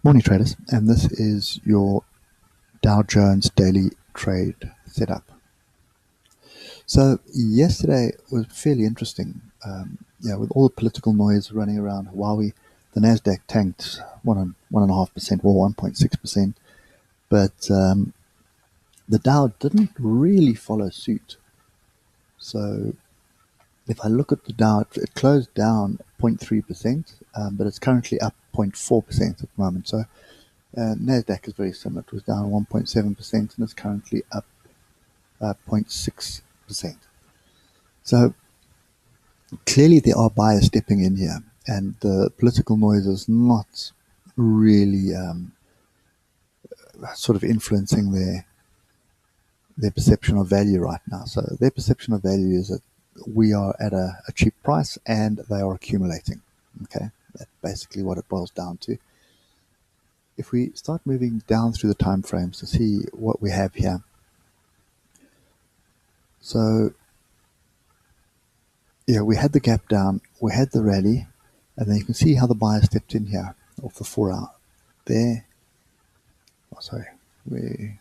Morning traders, and this is your Dow Jones Daily Trade setup. So yesterday was fairly interesting. With all the political noise running around Huawei, the Nasdaq tanked 1.5% or 1.6%, but the Dow didn't really follow suit. So if I look at the Dow, it closed down 0.3%, but it's currently up 0.4% at the moment. So Nasdaq is very similar. It was down 1.7% and it's currently up 0.6%. So clearly there are buyers stepping in here, and the political noise is not really sort of influencing their perception of value right now. So their perception of value is that we are at a cheap price and they are accumulating. Okay, that's basically what it boils down to. If we start moving down through the time frames to see what we have here. So yeah, we had the gap down, we had the rally, and then you can see how the buyer stepped in here off the 4 hour there. Oh, sorry, we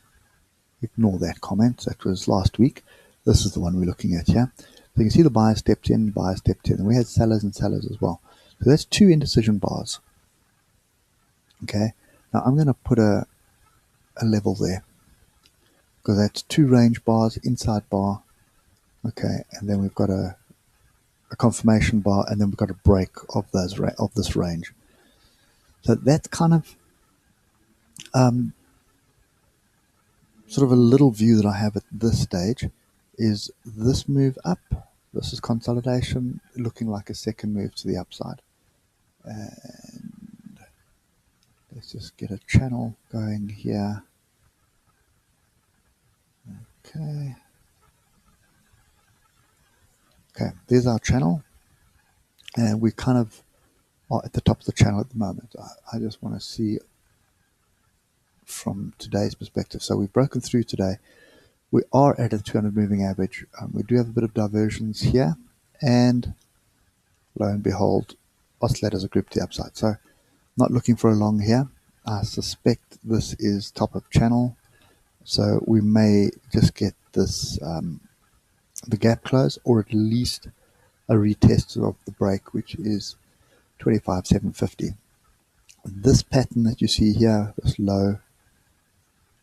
ignore that comment. That was last week. This is the one we're looking at here. So you can see the buyer stepped in, and we had sellers and sellers as well. So that's two indecision bars. Okay, now I'm going to put a level there because that's two range bars, inside bar. Okay, and then we've got a confirmation bar, and then we've got a break of this range. So that's kind of sort of a little view that I have at this stage. Is this move up? This is consolidation, looking like a second move to the upside. And let's just get a channel going here. Okay. Okay, there's our channel, and we kind of are at the top of the channel at the moment. I just want to see from today's perspective. So we've broken through today. We are at a 200 moving average. We do have a bit of diversions here, and lo and behold, oscillators are grouped to the upside. So not looking for a long here. I suspect this is top of channel, so we may just get this the gap close, or at least a retest of the break, which is 25,750. This pattern that you see here, this low,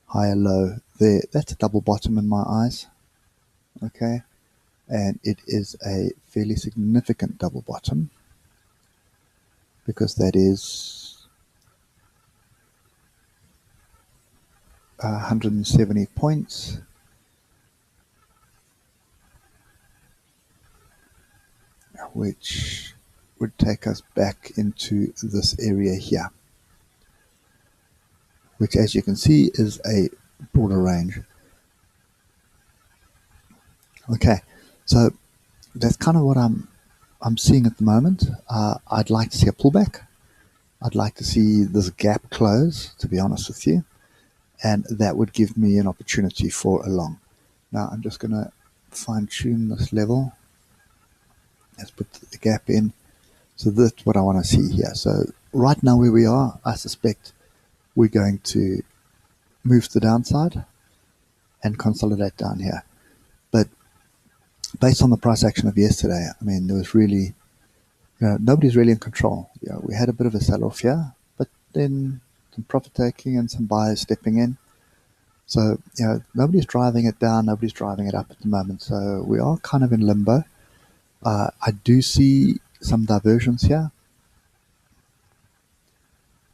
higher low there, that's a double bottom in my eyes. Okay, and it is a fairly significant double bottom because that is 170 points. Which would take us back into this area here, which, as you can see, is a broader range. Okay, so that's kind of what I'm seeing at the moment. I'd like to see a pullback. I'd like to see this gap close, to be honest with you, and that would give me an opportunity for a long. Now I'm just going to fine-tune this level. Let's put the gap in. So that's what I want to see here. So right now where we are, I suspect we're going to move to the downside and consolidate down here. But based on the price action of yesterday, I mean, there was really, nobody's really in control. We had a bit of a sell-off here, but then some profit taking and some buyers stepping in. So, nobody's driving it down, nobody's driving it up at the moment. So we are kind of in limbo. I do see some diversions here.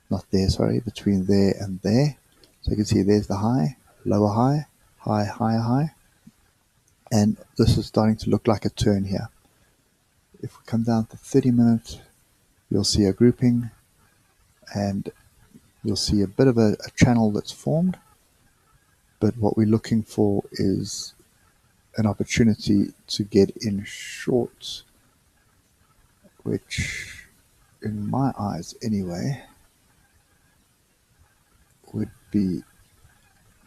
Not there, sorry, between there and there. So you can see there's the high, lower high, high, higher high. And this is starting to look like a turn here. If we come down to 30 minutes, you'll see a grouping and you'll see a bit of a channel that's formed. But what we're looking for is an opportunity to get in shorts, which in my eyes anyway would be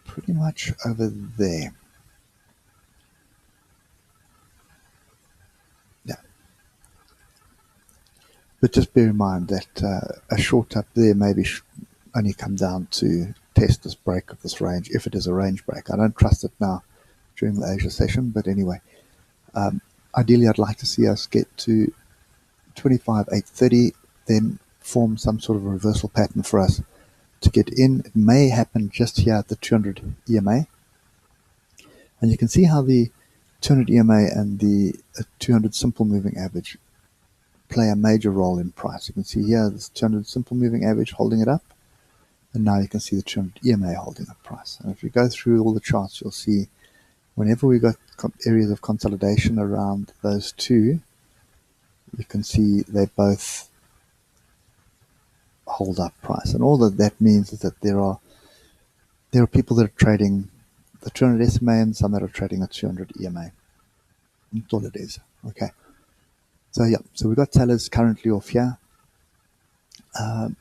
pretty much over there. Yeah, but just bear in mind that a short up there may be only come down to test this break of this range, if it is a range break. I don't trust it now during the Asia session, but anyway, ideally I'd like to see us get to 25,830, then form some sort of a reversal pattern for us to get in. It may happen just here at the 200 EMA, and you can see how the 200 EMA and the 200 simple moving average play a major role in price. You can see here this 200 simple moving average holding it up, and now you can see the 200 EMA holding up price. And if you go through all the charts, you'll see whenever we got areas of consolidation around those two, you can see they both hold up price. And all that means is that there are people that are trading the 200 SMA and some that are trading the 200 EMA. That's all it is. Okay. So yeah, so we've got sellers currently off here. I'm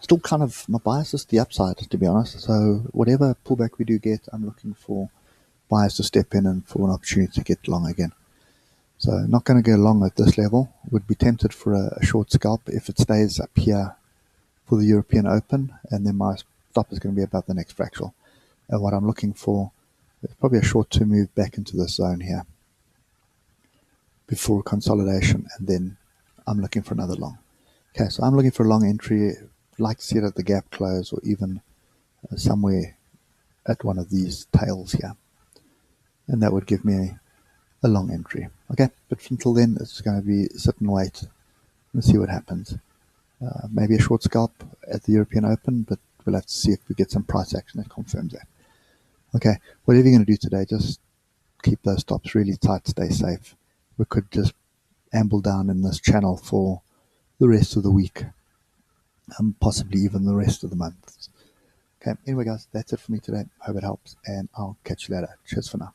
still kind of, my bias is the upside, to be honest. So whatever pullback we do get, I'm looking for buyers to step in and for an opportunity to get long again. So not going to go long at this level. Would be tempted for a short scalp if it stays up here for the European Open, and then my stop is going to be above the next fractal. And what I'm looking for is probably a short-term move back into this zone here before consolidation, and then I'm looking for another long. Okay, so I'm looking for a long entry. I'd like to see it at the gap close or even somewhere at one of these tails here, and that would give me a long entry. Okay, but until then, it's going to be sit and wait and see what happens. Maybe a short scalp at the European Open, but we'll have to see if we get some price action that confirms that. Okay, whatever you're going to do today, just keep those stops really tight, stay safe. We could just amble down in this channel for the rest of the week, and possibly even the rest of the month. Okay, anyway guys, that's it for me today. Hope it helps, and I'll catch you later. Cheers for now.